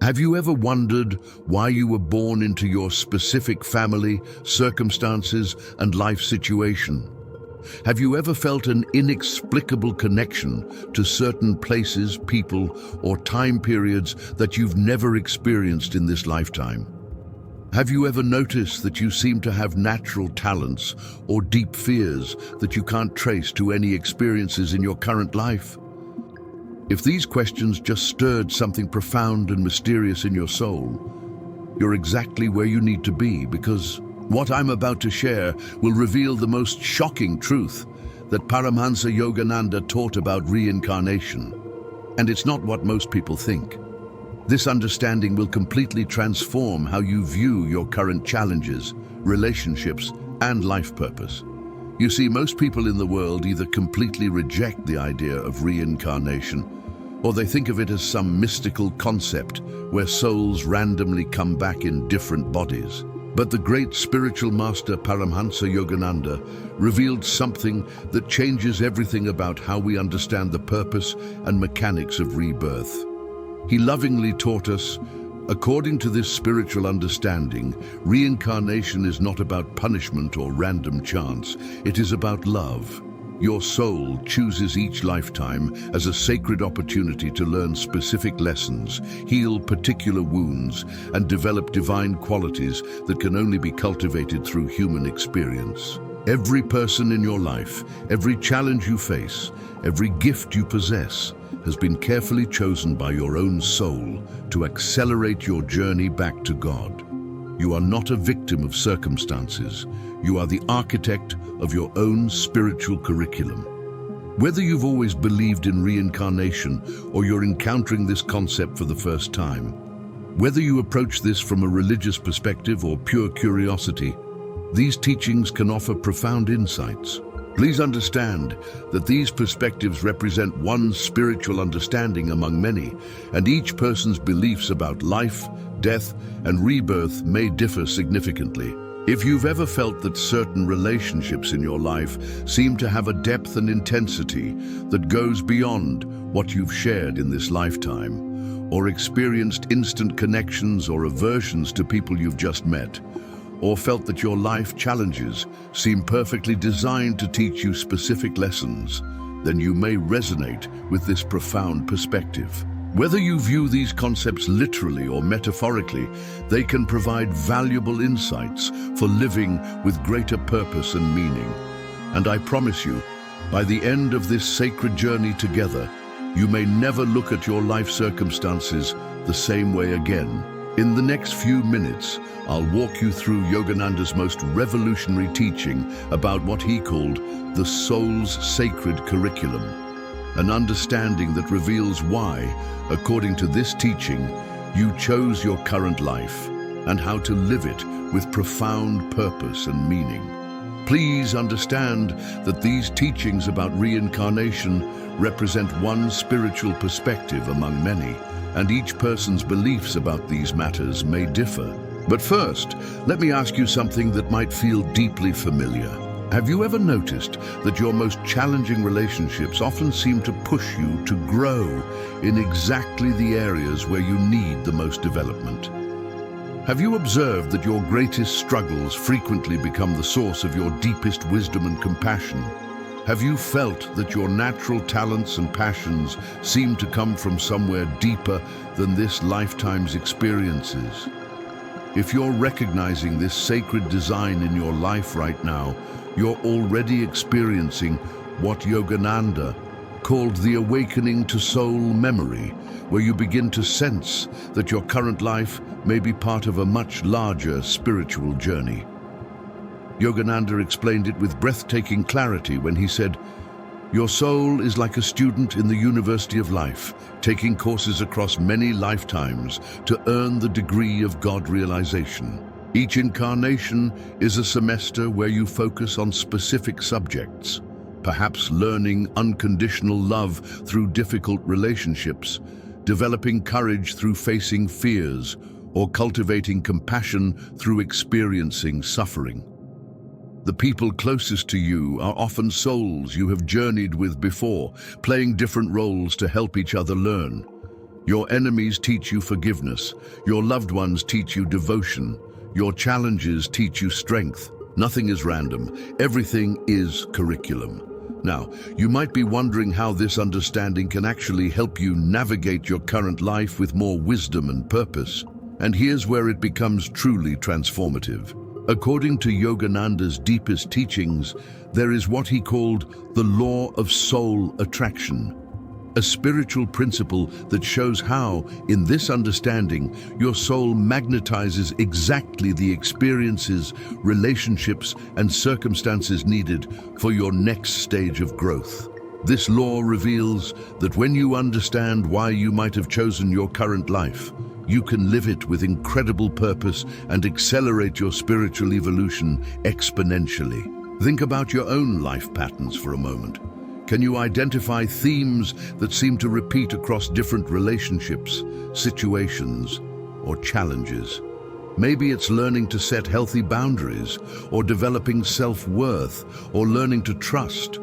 Have you ever wondered why you were born into your specific family, circumstances, and life situation? Have you ever felt an inexplicable connection to certain places, people, or time periods that you've never experienced in this lifetime? Have you ever noticed that you seem to have natural talents or deep fears that you can't trace to any experiences in your current life? If these questions just stirred something profound and mysterious in your soul, you're exactly where you need to be, because what I'm about to share will reveal the most shocking truth that Paramhansa Yogananda taught about reincarnation. And it's not what most people think. This understanding will completely transform how you view your current challenges, relationships, and life purpose. You see, most people in the world either completely reject the idea of reincarnation, or they think of it as some mystical concept where souls randomly come back in different bodies. But the great spiritual master Paramhansa Yogananda revealed something that changes everything about how we understand the purpose and mechanics of rebirth. He lovingly taught us, according to this spiritual understanding, reincarnation is not about punishment or random chance. It is about love. Your soul chooses each lifetime as a sacred opportunity to learn specific lessons, heal particular wounds, and develop divine qualities that can only be cultivated through human experience. Every person in your life, every challenge you face, every gift you possess, has been carefully chosen by your own soul to accelerate your journey back to God. You are not a victim of circumstances. You are the architect of your own spiritual curriculum. Whether you've always believed in reincarnation or you're encountering this concept for the first time, whether you approach this from a religious perspective or pure curiosity, these teachings can offer profound insights. Please understand that these perspectives represent one spiritual understanding among many, and each person's beliefs about life, death, and rebirth may differ significantly. If you've ever felt that certain relationships in your life seem to have a depth and intensity that goes beyond what you've shared in this lifetime, or experienced instant connections or aversions to people you've just met, or felt that your life challenges seem perfectly designed to teach you specific lessons, then you may resonate with this profound perspective. Whether you view these concepts literally or metaphorically, they can provide valuable insights for living with greater purpose and meaning. And I promise you, by the end of this sacred journey together, you may never look at your life circumstances the same way again. In the next few minutes, I'll walk you through Yogananda's most revolutionary teaching about what he called the soul's sacred curriculum, an understanding that reveals why, according to this teaching, you chose your current life and how to live it with profound purpose and meaning. Please understand that these teachings about reincarnation represent one spiritual perspective among many, and each person's beliefs about these matters may differ. But first, let me ask you something that might feel deeply familiar. Have you ever noticed that your most challenging relationships often seem to push you to grow in exactly the areas where you need the most development? Have you observed that your greatest struggles frequently become the source of your deepest wisdom and compassion? Have you felt that your natural talents and passions seem to come from somewhere deeper than this lifetime's experiences? If you're recognizing this sacred design in your life right now, you're already experiencing what Yogananda called the awakening to soul memory, where you begin to sense that your current life may be part of a much larger spiritual journey. Yogananda explained it with breathtaking clarity when he said, "Your soul is like a student in the University of Life, taking courses across many lifetimes to earn the degree of God realization. Each incarnation is a semester where you focus on specific subjects, perhaps learning unconditional love through difficult relationships, developing courage through facing fears, or cultivating compassion through experiencing suffering. The people closest to you are often souls you have journeyed with before, playing different roles to help each other learn. Your enemies teach you forgiveness. Your loved ones teach you devotion. Your challenges teach you strength. Nothing is random. Everything is curriculum. Now, you might be wondering how this understanding can actually help you navigate your current life with more wisdom and purpose. And here's where it becomes truly transformative. According to Yogananda's deepest teachings, there is what he called the law of soul attraction, a spiritual principle that shows how, in this understanding, your soul magnetizes exactly the experiences, relationships, and circumstances needed for your next stage of growth. This law reveals that when you understand why you might have chosen your current life, you can live it with incredible purpose and accelerate your spiritual evolution exponentially. Think about your own life patterns for a moment. Can you identify themes that seem to repeat across different relationships, situations, or challenges? Maybe it's learning to set healthy boundaries, or developing self-worth, or learning to trust,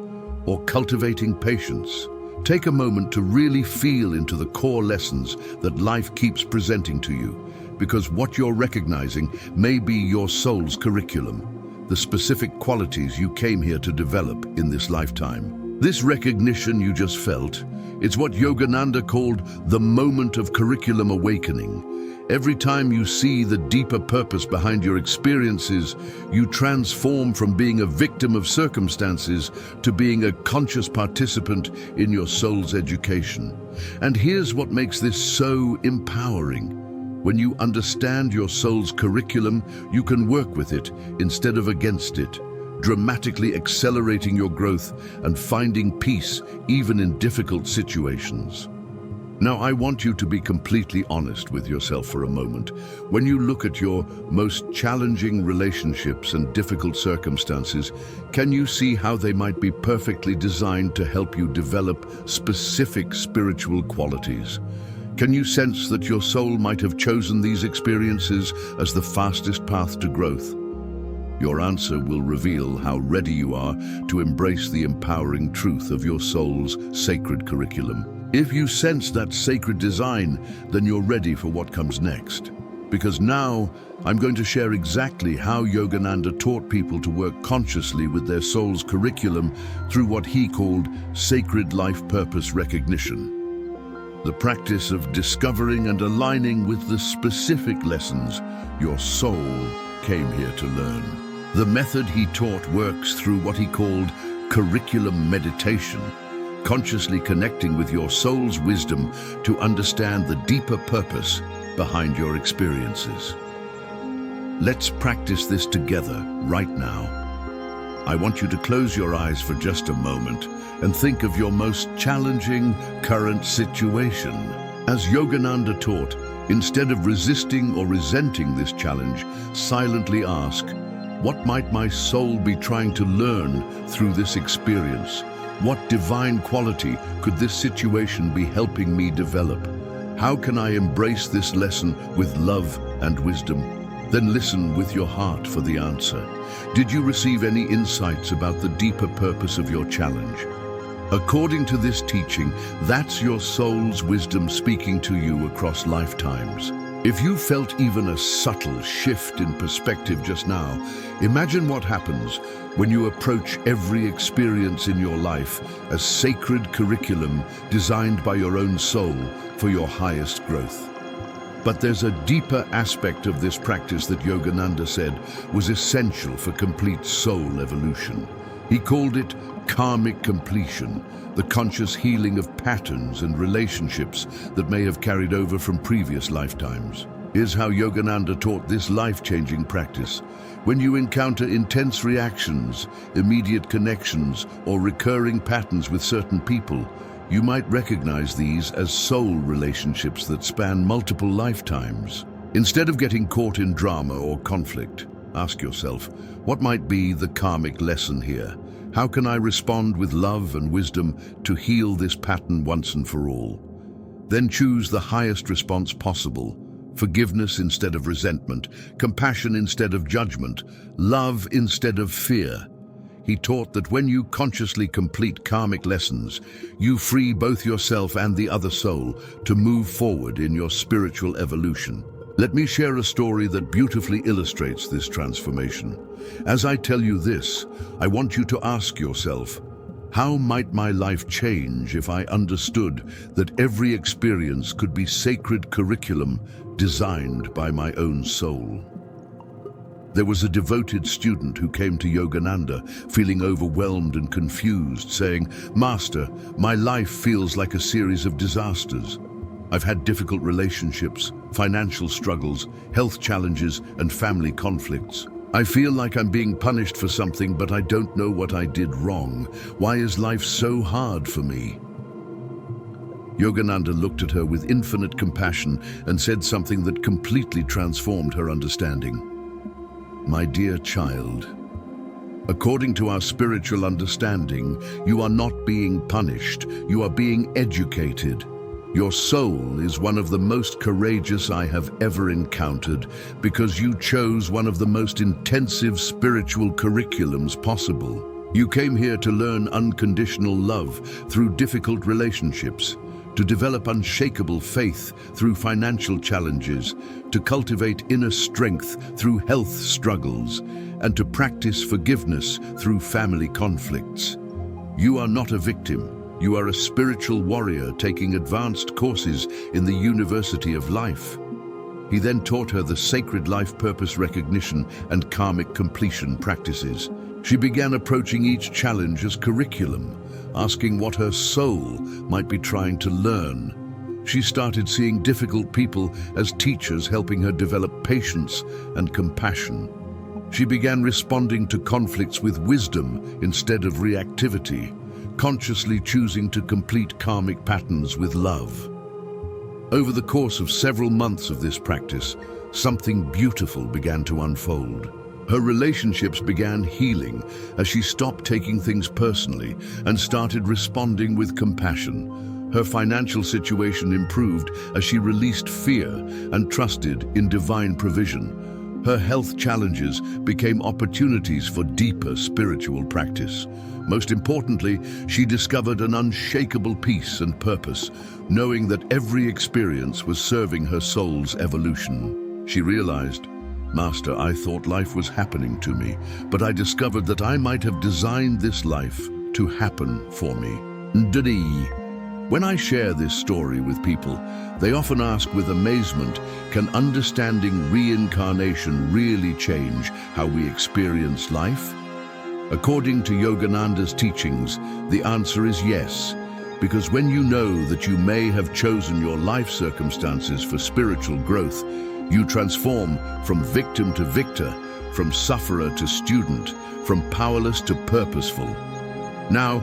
or cultivating patience. Take a moment to really feel into the core lessons that life keeps presenting to you, because what you're recognizing may be your soul's curriculum, the specific qualities you came here to develop in this lifetime. This recognition you just felt, it's what Yogananda called the moment of curriculum awakening. Every time you see the deeper purpose behind your experiences, you transform from being a victim of circumstances to being a conscious participant in your soul's education. And here's what makes this so empowering. When you understand your soul's curriculum, you can work with it instead of against it, dramatically accelerating your growth and finding peace even in difficult situations. Now, I want you to be completely honest with yourself for a moment. When you look at your most challenging relationships and difficult circumstances, can you see how they might be perfectly designed to help you develop specific spiritual qualities? Can you sense that your soul might have chosen these experiences as the fastest path to growth? Your answer will reveal how ready you are to embrace the empowering truth of your soul's sacred curriculum. If you sense that sacred design, then you're ready for what comes next. Because now, I'm going to share exactly how Yogananda taught people to work consciously with their soul's curriculum through what he called sacred life purpose recognition. The practice of discovering and aligning with the specific lessons your soul came here to learn. The method he taught works through what he called curriculum meditation, consciously connecting with your soul's wisdom to understand the deeper purpose behind your experiences. Let's practice this together right now. I want you to close your eyes for just a moment and think of your most challenging current situation. As Yogananda taught, instead of resisting or resenting this challenge, silently ask, what might my soul be trying to learn through this experience? What divine quality could this situation be helping me develop? How can I embrace this lesson with love and wisdom? Then listen with your heart for the answer. Did you receive any insights about the deeper purpose of your challenge? According to this teaching, that's your soul's wisdom speaking to you across lifetimes. If you felt even a subtle shift in perspective just now, imagine what happens when you approach every experience in your life as sacred curriculum designed by your own soul for your highest growth. But there's a deeper aspect of this practice that Yogananda said was essential for complete soul evolution. He called it Karmic Completion, the conscious healing of patterns and relationships that may have carried over from previous lifetimes. Here's how Yogananda taught this life-changing practice. When you encounter intense reactions, immediate connections, or recurring patterns with certain people, you might recognize these as soul relationships that span multiple lifetimes. Instead of getting caught in drama or conflict, ask yourself, what might be the karmic lesson here? How can I respond with love and wisdom to heal this pattern once and for all? Then choose the highest response possible. Forgiveness instead of resentment, compassion instead of judgment, love instead of fear. He taught that when you consciously complete karmic lessons, you free both yourself and the other soul to move forward in your spiritual evolution. Let me share a story that beautifully illustrates this transformation. As I tell you this, I want you to ask yourself, how might my life change if I understood that every experience could be sacred curriculum designed by my own soul? There was a devoted student who came to Yogananda, feeling overwhelmed and confused, saying, "Master, my life feels like a series of disasters. I've had difficult relationships, financial struggles, health challenges, and family conflicts. I feel like I'm being punished for something, but I don't know what I did wrong. Why is life so hard for me?" Yogananda looked at her with infinite compassion and said something that completely transformed her understanding. "My dear child, according to our spiritual understanding, you are not being punished, you are being educated. Your soul is one of the most courageous I have ever encountered because you chose one of the most intensive spiritual curriculums possible. You came here to learn unconditional love through difficult relationships, to develop unshakable faith through financial challenges, to cultivate inner strength through health struggles, and to practice forgiveness through family conflicts. You are not a victim. You are a spiritual warrior taking advanced courses in the University of Life." He then taught her the sacred life purpose recognition and karmic completion practices. She began approaching each challenge as curriculum, asking what her soul might be trying to learn. She started seeing difficult people as teachers helping her develop patience and compassion. She began responding to conflicts with wisdom instead of reactivity, consciously choosing to complete karmic patterns with love. Over the course of several months of this practice, something beautiful began to unfold. Her relationships began healing as she stopped taking things personally and started responding with compassion. Her financial situation improved as she released fear and trusted in divine provision. Her health challenges became opportunities for deeper spiritual practice. Most importantly, she discovered an unshakable peace and purpose, knowing that every experience was serving her soul's evolution. She realized, "Master, I thought life was happening to me, but I discovered that I might have designed this life to happen for me." Ndani. When I share this story with people, they often ask with amazement, can understanding reincarnation really change how we experience life? According to Yogananda's teachings, the answer is yes, because when you know that you may have chosen your life circumstances for spiritual growth, you transform from victim to victor, from sufferer to student, from powerless to purposeful. Now,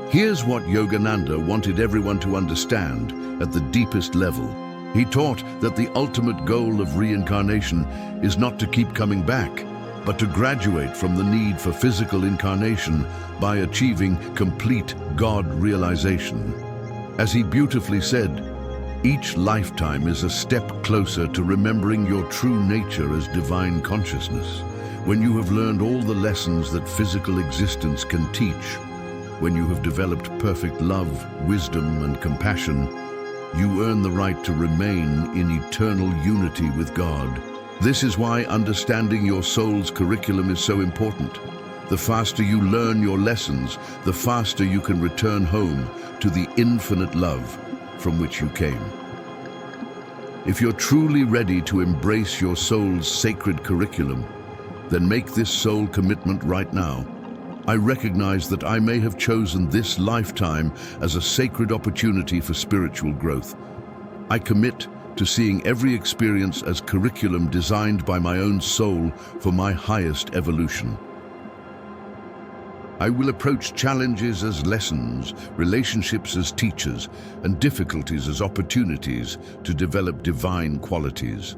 here's what Yogananda wanted everyone to understand at the deepest level. He taught that the ultimate goal of reincarnation is not to keep coming back, but to graduate from the need for physical incarnation by achieving complete God realization. As he beautifully said, each lifetime is a step closer to remembering your true nature as divine consciousness. When you have learned all the lessons that physical existence can teach, when you have developed perfect love, wisdom, and compassion, you earn the right to remain in eternal unity with God. This is why understanding your soul's curriculum is so important. The faster you learn your lessons, the faster you can return home to the infinite love from which you came. If you're truly ready to embrace your soul's sacred curriculum, then make this soul commitment right now. I recognize that I may have chosen this lifetime as a sacred opportunity for spiritual growth. I commit to seeing every experience as curriculum designed by my own soul for my highest evolution. I will approach challenges as lessons, relationships as teachers, and difficulties as opportunities to develop divine qualities.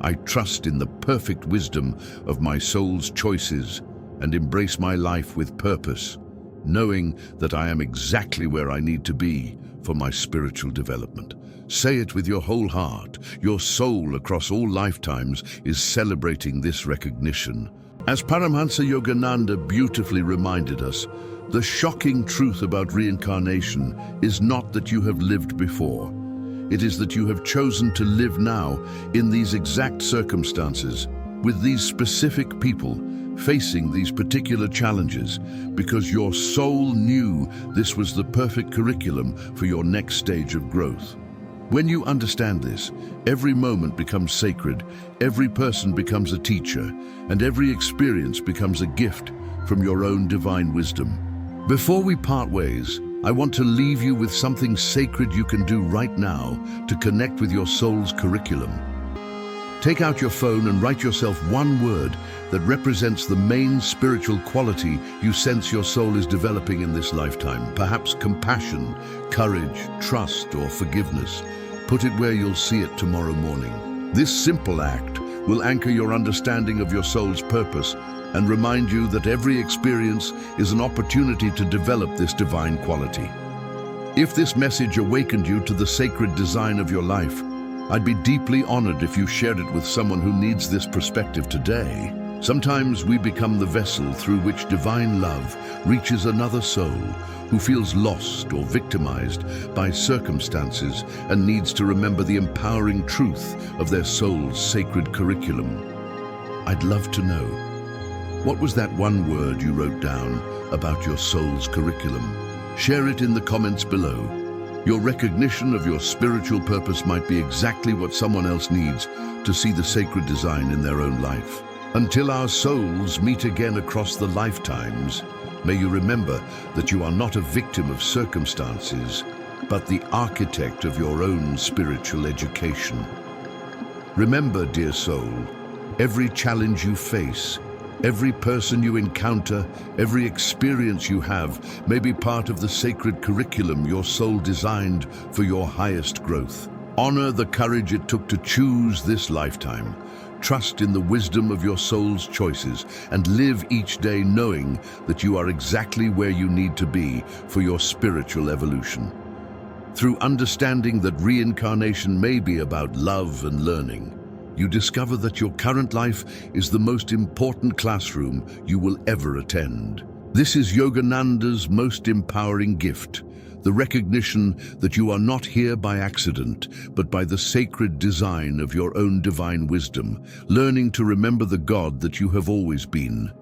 I trust in the perfect wisdom of my soul's choices and embrace my life with purpose, knowing that I am exactly where I need to be for my spiritual development. Say it with your whole heart. Your soul across all lifetimes is celebrating this recognition. As Paramhansa Yogananda beautifully reminded us, the shocking truth about reincarnation is not that you have lived before. It is that you have chosen to live now in these exact circumstances, with these specific people, facing these particular challenges, because your soul knew this was the perfect curriculum for your next stage of growth. When you understand this, every moment becomes sacred, every person becomes a teacher, and every experience becomes a gift from your own divine wisdom. Before we part ways, I want to leave you with something sacred you can do right now to connect with your soul's curriculum. Take out your phone and write yourself one word that represents the main spiritual quality you sense your soul is developing in this lifetime. Perhaps compassion, courage, trust, or forgiveness. Put it where you'll see it tomorrow morning. This simple act will anchor your understanding of your soul's purpose and remind you that every experience is an opportunity to develop this divine quality. If this message awakened you to the sacred design of your life, I'd be deeply honored if you shared it with someone who needs this perspective today. Sometimes we become the vessel through which divine love reaches another soul who feels lost or victimized by circumstances and needs to remember the empowering truth of their soul's sacred curriculum. I'd love to know, what was that one word you wrote down about your soul's curriculum? Share it in the comments below. Your recognition of your spiritual purpose might be exactly what someone else needs to see the sacred design in their own life. Until our souls meet again across the lifetimes, may you remember that you are not a victim of circumstances, but the architect of your own spiritual education. Remember, dear soul, every challenge you face, every person you encounter, every experience you have may be part of the sacred curriculum your soul designed for your highest growth. Honor the courage it took to choose this lifetime. Trust in the wisdom of your soul's choices and live each day knowing that you are exactly where you need to be for your spiritual evolution. Through understanding that reincarnation may be about love and learning, you discover that your current life is the most important classroom you will ever attend. This is Yogananda's most empowering gift, the recognition that you are not here by accident, but by the sacred design of your own divine wisdom, learning to remember the God that you have always been.